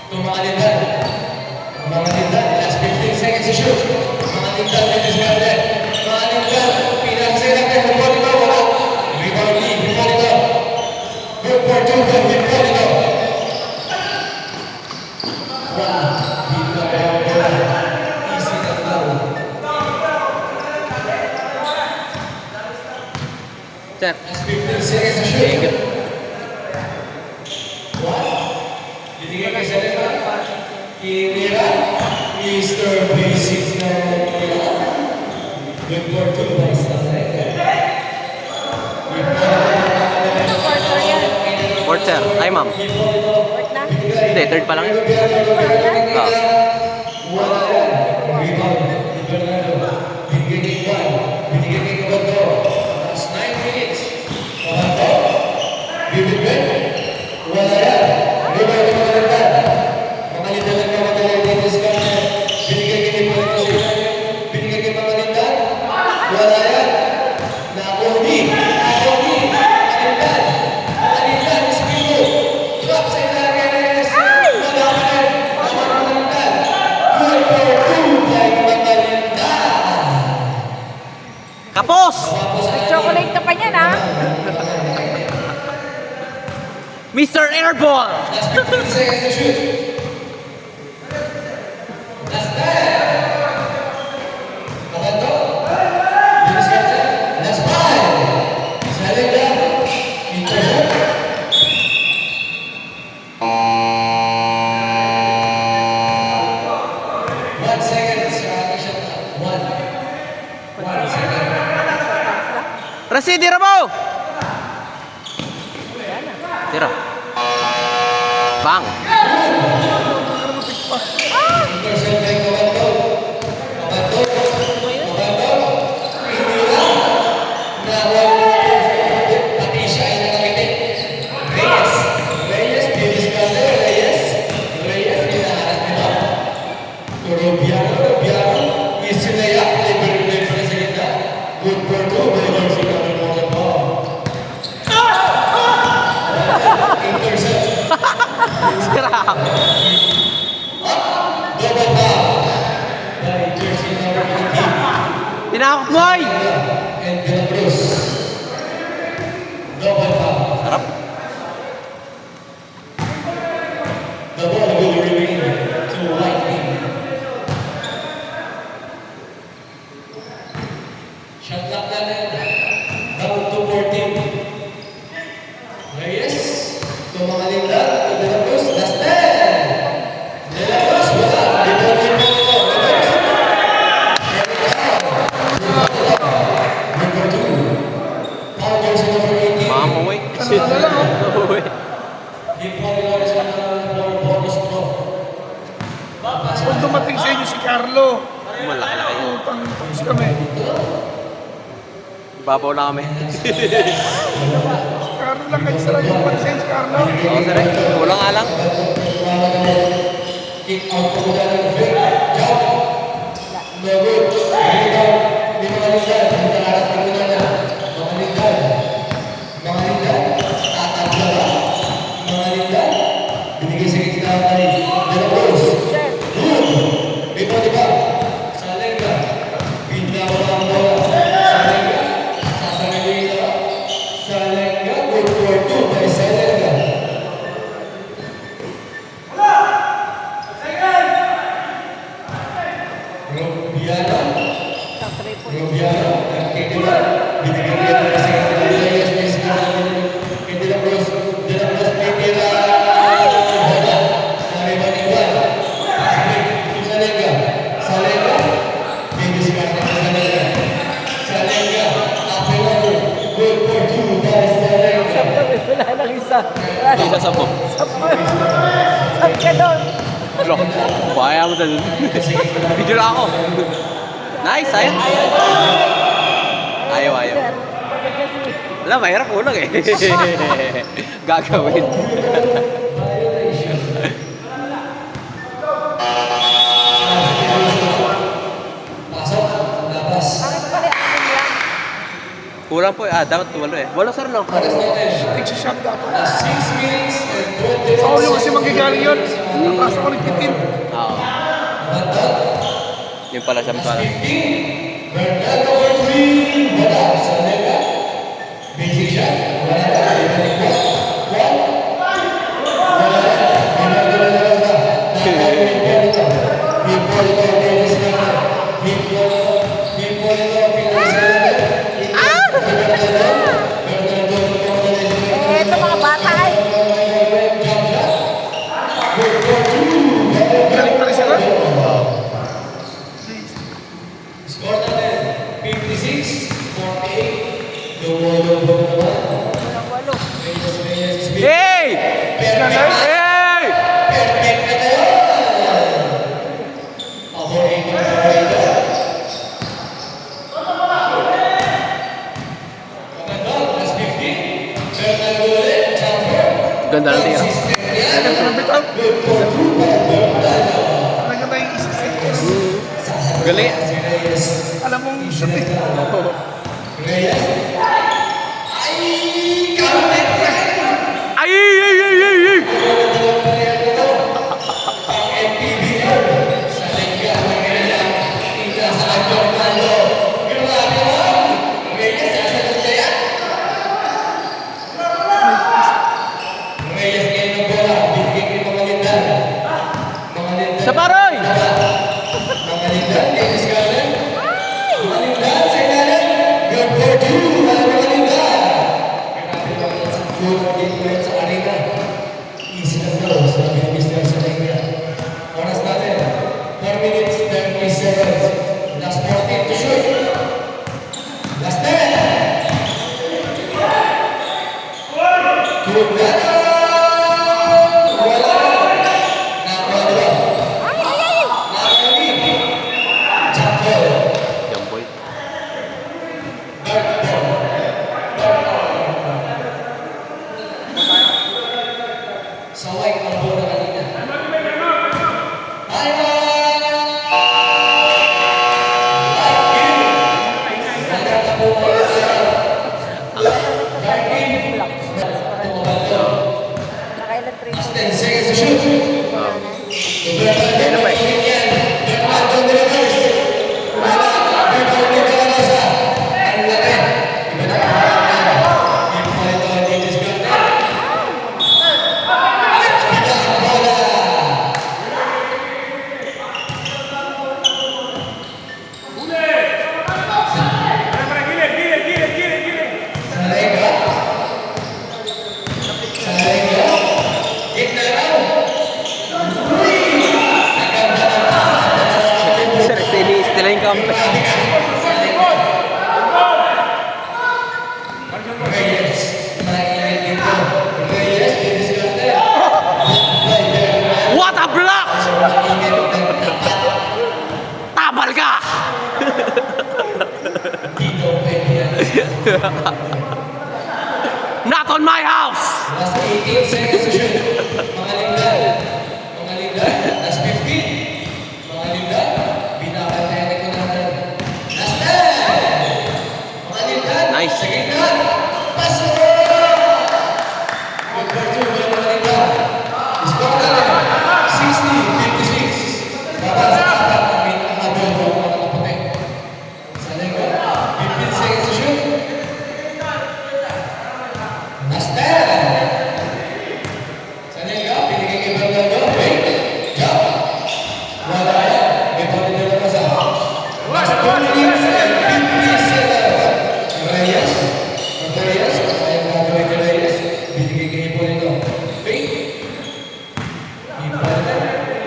Tumakalindad. Tumakalindad. Last 15 seconds to shoot. Tumakalindad. Dennis Garden. Tumakalindad. Pinakasilag ng Hipólito. Wala. Rebound lead. Hipólito. Good for 2 from Hipólito. Wow. Dito ang bola. Easy na daw. Sir. Last 15 seconds to shoot. Binigay kay Salema. Kinira. Mr. Basic na nila. Good for 2 by Salema. Fourth, sir. Ay, ma'am. Fourth na? Hindi, third pa lang yun. Ah. Wala yan. Rebound. Bernardo. Binigay kay Juan. Binigay kay Kabato. Last 9 minutes. Kabato. Give it back. Wala yan. Rebound kay Makalindad. Makalindad lang ka magaling dito sa kanya. Binigay kay Hipólito sa ilalim. Binigay kay Makalindad. Wala yan. Nakoni. Nakoni. Makalindad. Makalindad. Espino. Drop sa ilalim. Makalindad. Makalindad. Good for 2 by Makalindad. Kapos! Chocolate ka pa niyan, ha? Mr. Airball! Last 15 seconds to shoot. Last 10. Kabato. Dennis Garden. Last 5. Salenda. Intercept. 1 second. Sarado siya. 1 second. Rasi, tira mo! Tira. Bang! Intercept kay Kabato. Kabato. Kabato. Pinira. Pati siya ay nakakitin. Reyes. Reyes. Dennis Garden. Reyes. Reyes. Hinaharap nila. Rubiano. Rubiano. Isinayak. Libre sa gitna. Good for 2. Balikan si Kamil mo na po. Intercept. Tira! Double foul. By jersey number 18. Tinakot mo ay! And De La Cruz. Double foul. Sarap. The ball will remain to white team. Shot clock na rin. Down to 14. Reyes. Tumakalindad. De La Cruz. Last 10. De La Cruz. Wala. Dito. Number 2. Foul jersey number 18. Mamoy. Mamoy. Hipólito is one for bonus throw. Kung dumating sa inyo si Carlo, Malaki-laki yun. utang tapos kami. Babaw na kami. Si Carlo lang kayo sa radyo. Dumating sa inyo si Carlo. Oo, sir. Kulang nga lang. Kick out po muna ng Vic. Jump. No good. Rebound. Di Makalindad. Ang talaras na muna niya. Makalindad. Makalindad. Tatabla ba? Makalindad. Binigay sa gitna kay De La Cruz. Good. Ito di ba? Salenga. Binawa ang bola. Salenga. Sasalenga. Salenga. Good for 2 by Salenga. Rubiano. Rubiano. Nagtitira. Binigyan niya ng isa ng Reyes. Reyes na kay De La Cruz. De La Cruz may tira. Bola. Sabi ba ni Juan? Pasbik. Salenga. Salenga. Dennis Garden sa Salenga. Salenga. Apelado. Good for 2 by Salenga. Wala lang isa. Isa sa mo. Saan ka doon? Bro, baya mo dun. Video na ako. Nice, ayun. Ayaw, ayaw. Sir, bakit kasi? Wala, mahirap ulang eh. Gagawin. Pasok. Labas. Bakit pala yung akin lang? Kulang lang po. Dapat 8 eh. 8 sir, no? Nagsishot dapat. 6 minutes and 20 Sa ulo kasi magigaling yun. Nataas ako ng 15. Oo. Yun pala siya pala. 15. Bernardo for 3. Wala. Sanega. Basic shot. Wala. Ibalik ko. 1. Wala. Bernardo na lang na. Hippolito. Hippolito. Hippolito. Eh, ito mga bata ay. Galing pa rin sila. Score natin 56-48. Lumo-lumo naman. Walo. Reyes Smith. Hey! Perfect. Hey! Perfect na tayo. Paborito na paborito. Kapatid, plus 15. Bernardo ulit. Jumper. Ganda ng tira. Ganda ng bitaw. Naganda yung isa seconds. Galing. Si Reyes. Alam mong shoot eh. Reyes. Ay! Kapit! Ay! Ay! Ay! Ay! Ay! MPBL sa Liga ng Ganyan, ika sa Agornado. Grabe mo! Reyes, sasagot kaya? Reyes ngayon ng bola, bibigay kay Mamalindan. Mamalindan. Sa paroy! Mamalindan, ladies garden. Mamalindan sa garden. Good for two, Mamalindan. Grabe naman sa tulong dito sa arena. Easy na daw sa Mr. Sanenga. Oras natin, 4 minutes, 30 seconds. Last 14 to shoot. Last 10. Good na. Wala. Nakawala. Nakawali. Jump ball. Jamboy. Dart ball. Sa white ang bola kanina. Nakailan 3. 10 seconds to shoot. Kaya na pa eh. Sir, sila yung kampe. Reyes, mainit dito. Reyes, didiskarte. What a block! Mainit ng tapat. Tabal ka! Dito pwede yan. Not on my house! Last 18 seconds to shoot. Mga lingdan. Mga lingdan. Last 15. Mga lingdan. Binabantayan ko natin. Last 10. Mga lingdan. Nice. Sa gitna. Paso! Good for two. Mga lingdan. Score natin. 60-56. Babas sa apat. Ang pinakabol ko mga kaputi. Sa lingdan. 15 seconds to shoot. Last 10. Sanega, binigay kay Bernardo. Wait. Jump. Wala yan. May pamilya na sa last 2 minutes and 50 seconds. Reyes. Reyes. Kaya gagawin kay Reyes. Binigay kay Hippolito. Wait. Hippolito.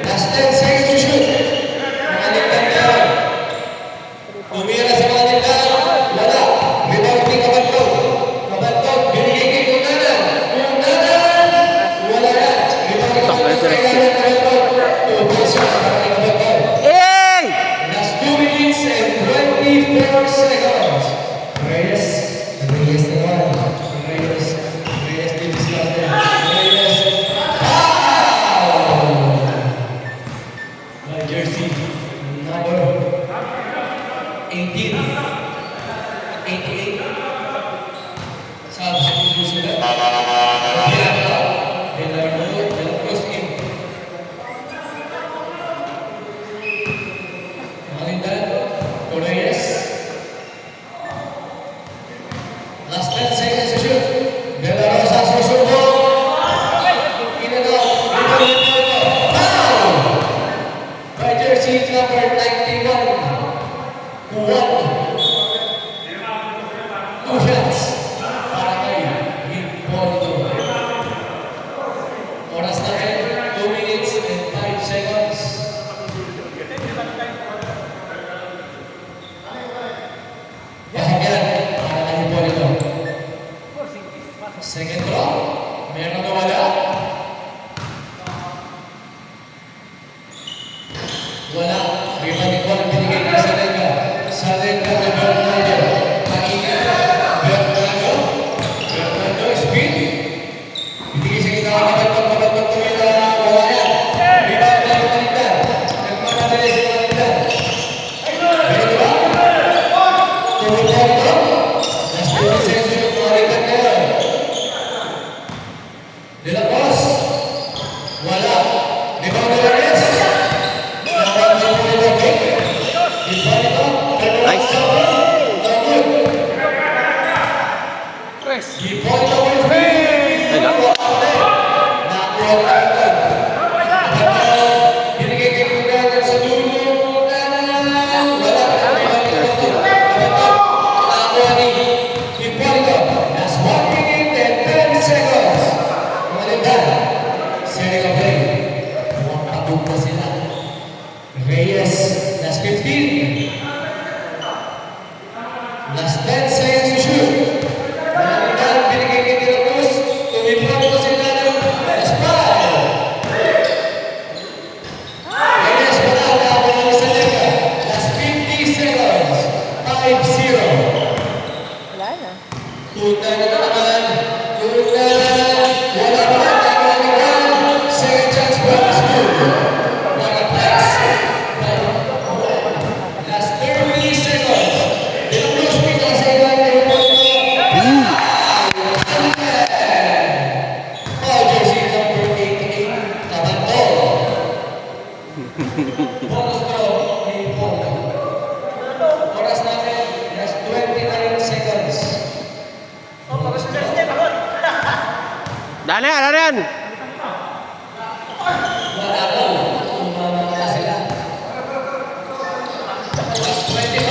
Last 10 seconds to shoot. Mga lingkad na. Tumira sa mga lingkad. Wala. Rebound ni Kabantog. Kabantog. Binigay kay Kunanan. Kunanan. Wala yan. Rebound ni Kabantog. Two points para kay Kabantog. Hey! Last 2 minutes and 24 seconds. Reyes. Reyes naman. Reyes. Reyes didiskarte. Reyes. Foul! My jersey. Number 18. 88. jersey number 91. Kuwan. 2 shots. Para kay Hipólito. Oras na rin, 2 minutes and 5 seconds. Pasakyan para kay Hipólito. Second draw. Meron na wala. Wala. Rebound ni Juan binigay ni Salenga. Salenga na Bernardo. Paingin. Bernardo speed. Binigay sa gitna ng pagbabagot ko nila. Wala yan. Rebound na yung Malindan. Nagmamadali si Malindan. Meron ba? Tuloy na ito. Last 20 seconds yung Malindan ngayon. De La Cruz. Wala. Rebound na Reyes. Nice. Tres. Ayun lang. Reyes, last 15. Last 10 seconds to shoot. Malindan, binigay kay De La Cruz. Tumipon ko si Lalo. Last 5. Reyes, wala. Nakakuha ni Salenga. Last 50 seconds. 5-0. Wala na. Tunan na naman. Tunan. Wala pa. Nakakuha ni Juan. Second chance. Bonus move. Para Plex. Last 30 seconds. De La Cruz, pinaka sa ilan ni Hipólito. Foul jersey number 88, Tabanto. Bonus throw ni Hipólito. Oras natin, last 29 seconds. Daan na yan, daan na yan. Wala daw. Umamama sila. Last 25.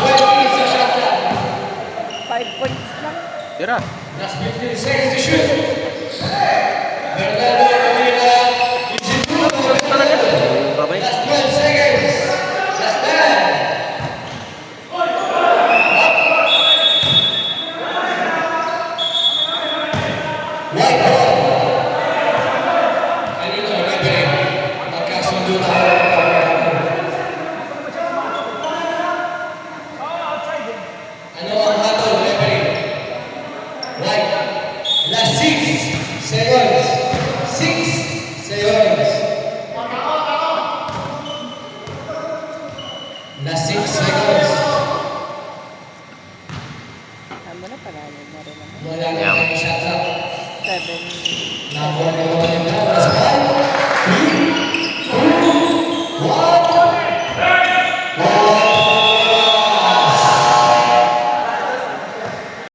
Last 20 sa shot clock. 5 points lang. Tira. Last 15 seconds to shoot. Bernardo Camila. Babay. Last 12 seconds. Last 10. White ball. Kanino, referee. Magkasundo tayo. Ano ang hatol, referee? White. Last 6 seconds. 6 seconds. Last 6 seconds. Tama na, panalo na rin naman. Wala na tayong shot clock. 7. Nakuha ni Malindan. Last 5.